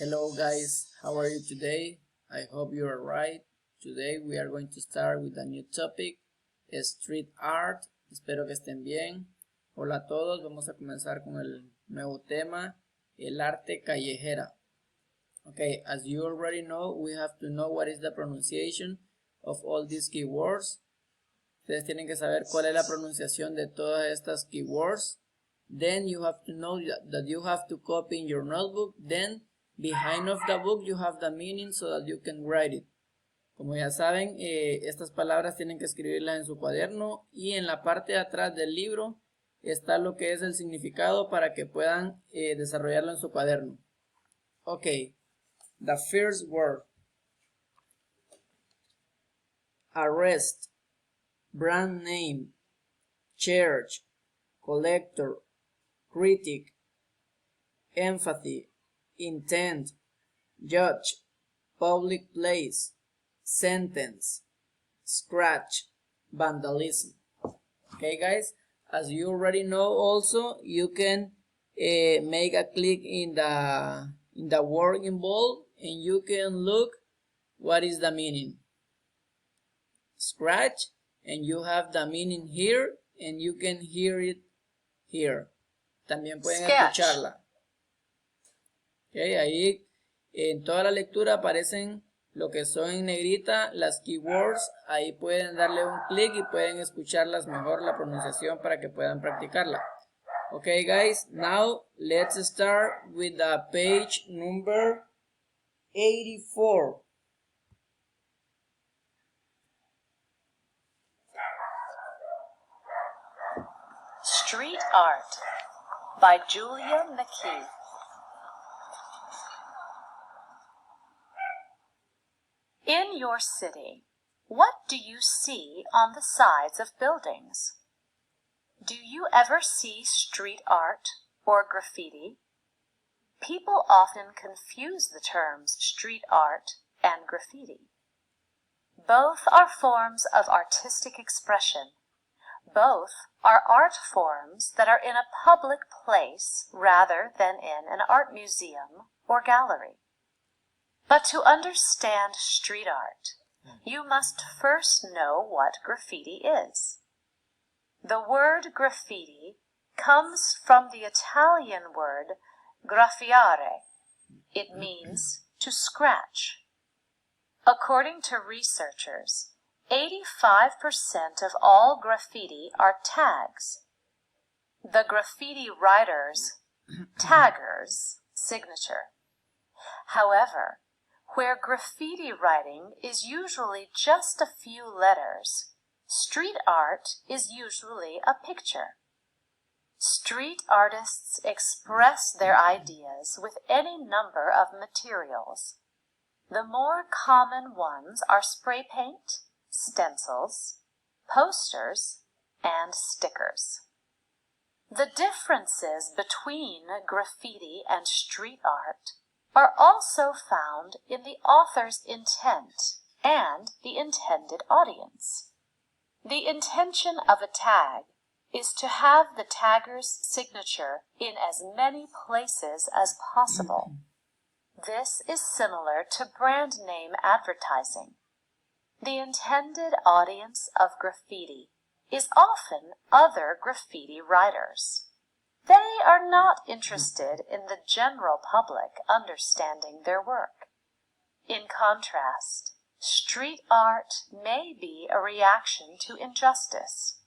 Hello guys, how are you today? I hope you are right. Today we are going to start with a new topic, street art. Espero que estén bien. Hola a todos, vamos a comenzar con el nuevo tema, el arte callejera. Okay, as you already know, we have to know what is the pronunciation of all these keywords. Ustedes tienen que saber cuál es la pronunciación de todas estas keywords. Then you have to know that you have to copy in your notebook. Then behind of the book you have the meaning so that you can write it. Como ya saben, estas palabras tienen que escribirlas en su cuaderno y en la parte de atrás del libro está lo que es el significado para que puedan desarrollarlo en su cuaderno. Okay, the first word. Arrest, brand name, church, collector, critic, empathy, intent, judge, public place, sentence, scratch, vandalism. Okay guys, as you already know also, you can make a click in the word involved and you can look what is the meaning. Scratch, and you have the meaning here and you can hear it here. También pueden escucharla. Okay, ahí en toda la lectura aparecen lo que son en negrita las keywords. Ahí pueden darle un clic y pueden escucharlas mejor la pronunciación para que puedan practicarla. Okay guys, now let's start with the page number 84. Street Art by Julia McKee. In your city, what do you see on the sides of buildings? Do you ever see street art or graffiti? People often confuse the terms street art and graffiti. Both are forms of artistic expression. Both are art forms that are in a public place rather than in an art museum or gallery. But to understand street art, you must first know what graffiti is. The word graffiti comes from the Italian word graffiare. It means to scratch. According to researchers, 85% of all graffiti are tags. The graffiti writer's, tagger's, signature. However, where graffiti writing is usually just a few letters, street art is usually a picture. Street artists express their ideas with any number of materials. The more common ones are spray paint, stencils, posters, and stickers. The differences between graffiti and street art are also found in the author's intent and the intended audience. The intention of a tag is to have the tagger's signature in as many places as possible. This is similar to brand name advertising. The intended audience of graffiti is often other graffiti writers. They are not interested in the general public understanding their work. In contrast, street art may be a reaction to injustice.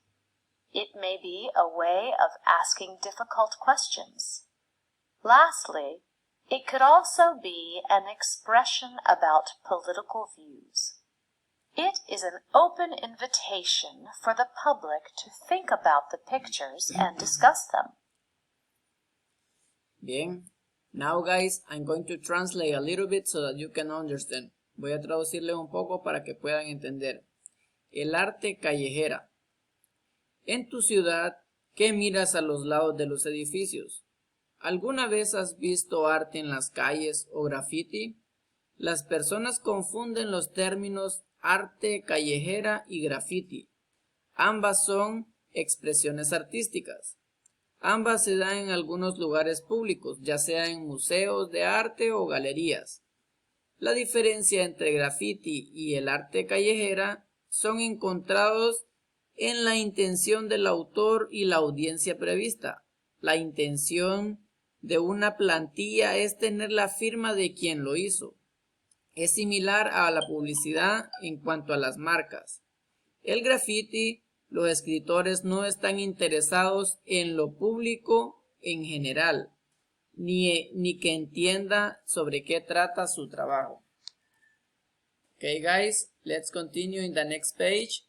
It may be a way of asking difficult questions. Lastly, it could also be an expression about political views. It is an open invitation for the public to think about the pictures and discuss them. Bien, now guys, I'm going to translate a little bit so that you can understand. Voy a traducirle un poco para que puedan entender. El arte callejera. En tu ciudad, ¿qué miras a los lados de los edificios? ¿Alguna vez has visto arte en las calles o graffiti? Las personas confunden los términos arte callejera y graffiti. Ambas son expresiones artísticas. Ambas se dan en algunos lugares públicos, ya sea en museos de arte o galerías. La diferencia entre graffiti y el arte callejera son encontrados en la intención del autor y la audiencia prevista. La intención de una plantilla es tener la firma de quien lo hizo. Es similar a la publicidad en cuanto a las marcas. El graffiti, los escritores no están interesados en lo público en general, ni que entienda sobre qué trata su trabajo. Okay guys, let's continue in the next page.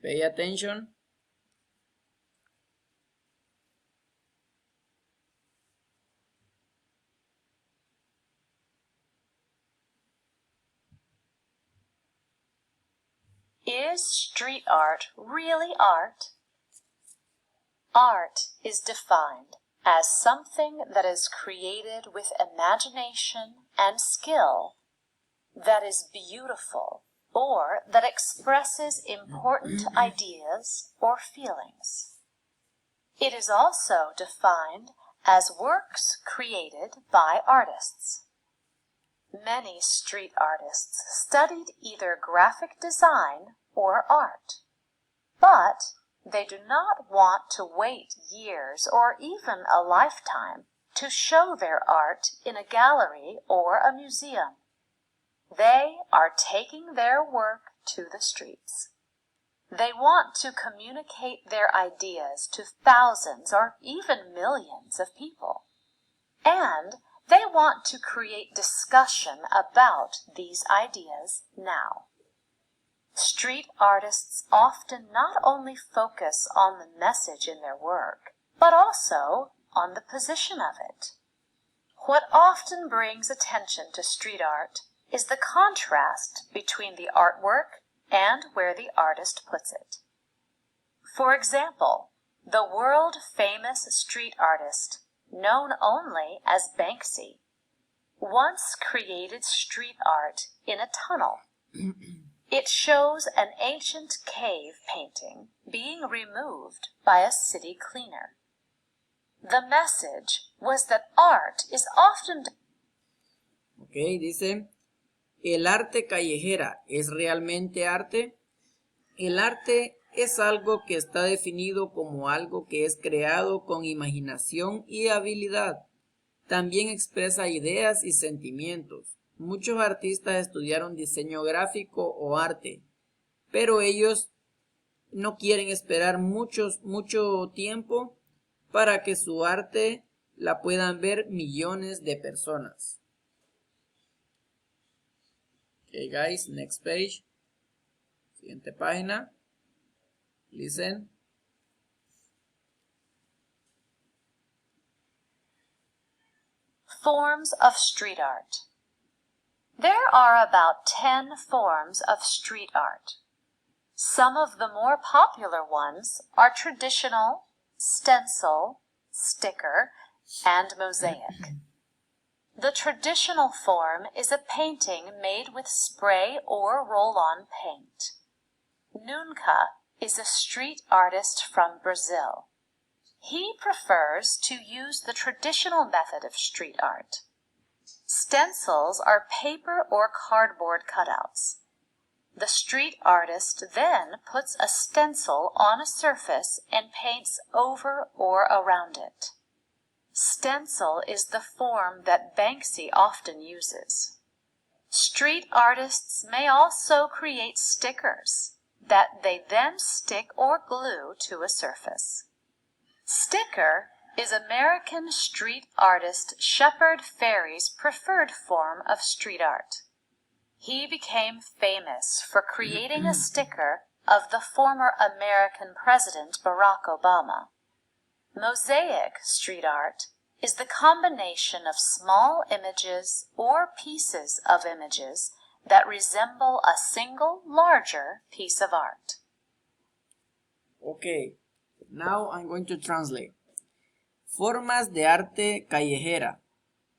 Pay attention. Is street art really art? Art is defined as something that is created with imagination and skill, that is beautiful, or that expresses important ideas or feelings. It is also defined as works created by artists. Many street artists studied either graphic design or art, but they do not want to wait years or even a lifetime to show their art in a gallery or a museum. They are taking their work to the streets. They want to communicate their ideas to thousands or even millions of people. And they want to create discussion about these ideas now. Street artists often not only focus on the message in their work, but also on the position of it. What often brings attention to street art is the contrast between the artwork and where the artist puts it. For example, the world-famous street artist, known only as Banksy, once created street art in a tunnel. It shows an ancient cave painting being removed by a city cleaner. The message was that art is often... Ok, dice, ¿el arte callejera es realmente arte? El arte es algo que está definido como algo que es creado con imaginación y habilidad. También expresa ideas y sentimientos. Muchos artistas estudiaron diseño gráfico o arte, pero ellos no quieren esperar mucho tiempo para que su arte la puedan ver millones de personas. Okay guys, next page. Siguiente página. Listen. Forms of street art. There are about 10 forms of street art. Some of the more popular ones are traditional, stencil, sticker, and mosaic. The traditional form is a painting made with spray or roll-on paint. Nunca is a street artist from Brazil. He prefers to use the traditional method of street art. Stencils are paper or cardboard cutouts. The street artist then puts a stencil on a surface and paints over or around it. Stencil is the form that Banksy often uses. Street artists may also create stickers that they then stick or glue to a surface. Sticker is American street artist Shepard Fairey's preferred form of street art. He became famous for creating a sticker of the former American President Barack Obama. Mosaic street art is the combination of small images or pieces of images that resemble a single larger piece of art. Okay, now I'm going to translate. Formas de arte callejera.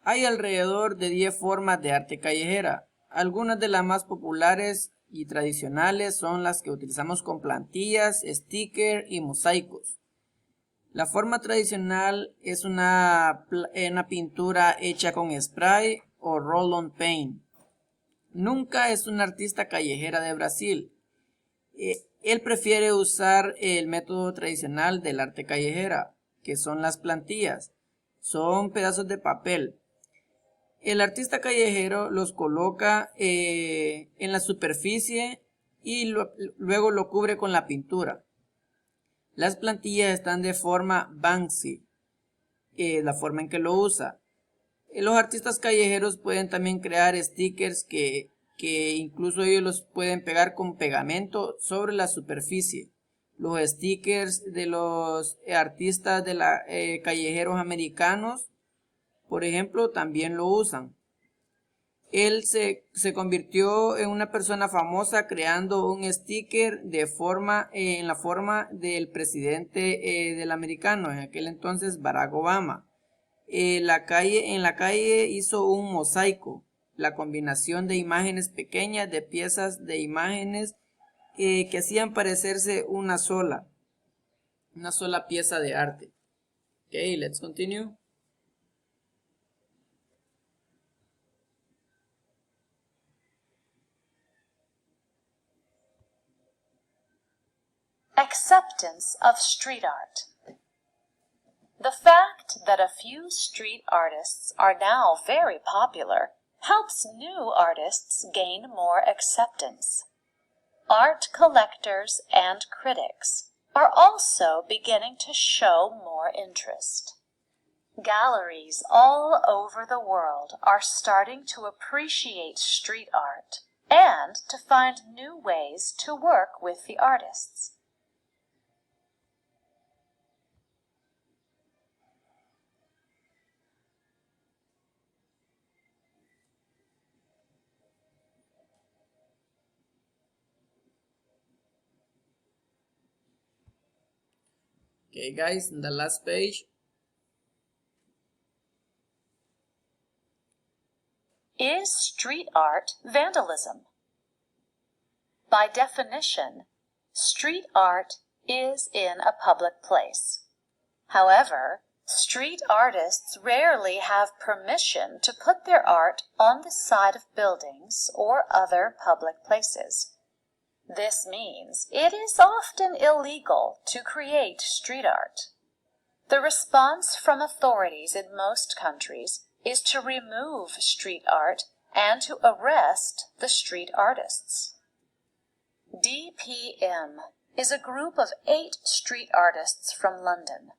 Hay alrededor de 10 formas de arte callejera. Algunas de las más populares y tradicionales son las que utilizamos con plantillas, stickers y mosaicos. La forma tradicional es una pintura hecha con spray o roll-on paint. Nunca es una artista callejera de Brasil. Él prefiere usar el método tradicional del arte callejera, que son las plantillas. Son pedazos de papel. El artista callejero los coloca en la superficie y luego lo cubre con la pintura. Las plantillas están de forma Banksy, la forma en que lo usa. Los artistas callejeros pueden también crear stickers que incluso ellos los pueden pegar con pegamento sobre la superficie. Los stickers de los artistas callejeros americanos, por ejemplo, también lo usan. Él se convirtió en una persona famosa creando un sticker en la forma del presidente del americano, en aquel entonces Barack Obama. En la calle hizo un mosaico, la combinación de imágenes pequeñas, de piezas de imágenes que hacían parecerse una sola pieza de arte. Okay, let's continue. Acceptance of street art. The fact that a few street artists are now very popular helps new artists gain more acceptance. Art collectors and critics are also beginning to show more interest. Galleries all over the world are starting to appreciate street art and to find new ways to work with the artists. Okay, guys, in the last page. Is street art vandalism? By definition, street art is in a public place. However, street artists rarely have permission to put their art on the side of buildings or other public places. This means it is often illegal to create street art. The response from authorities in most countries is to remove street art and to arrest the street artists. DPM is a group of 8 street artists from London.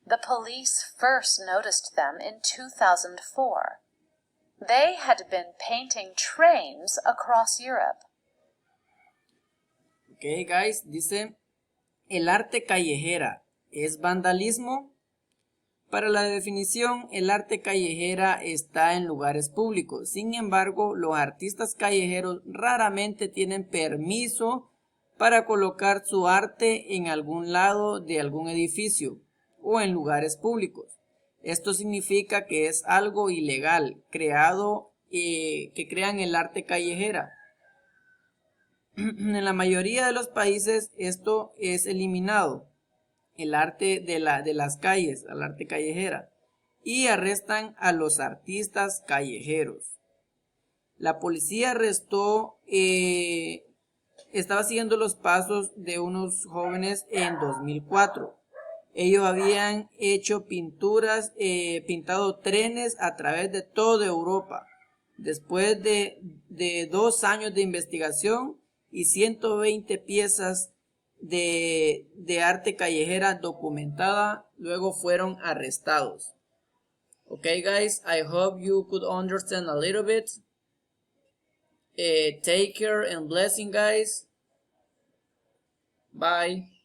The police first noticed them in 2004. They had been painting trains across Europe. Ok, guys, dice, ¿el arte callejera es vandalismo? Para la definición, el arte callejera está en lugares públicos. Sin embargo, los artistas callejeros raramente tienen permiso para colocar su arte en algún lado de algún edificio o en lugares públicos. Esto significa que es algo ilegal, que crean el arte callejera. En la mayoría de los países esto es eliminado, el arte de las calles, el arte callejera, y arrestan a los artistas callejeros. La policía estaba siguiendo los pasos de unos jóvenes en 2004. Ellos habían hecho pintado trenes a través de toda Europa. Después de 2 años de investigación y 120 piezas de arte callejera documentada, luego fueron arrestados. Okay, guys, I hope you could understand a little bit. Take care and blessing, guys. Bye.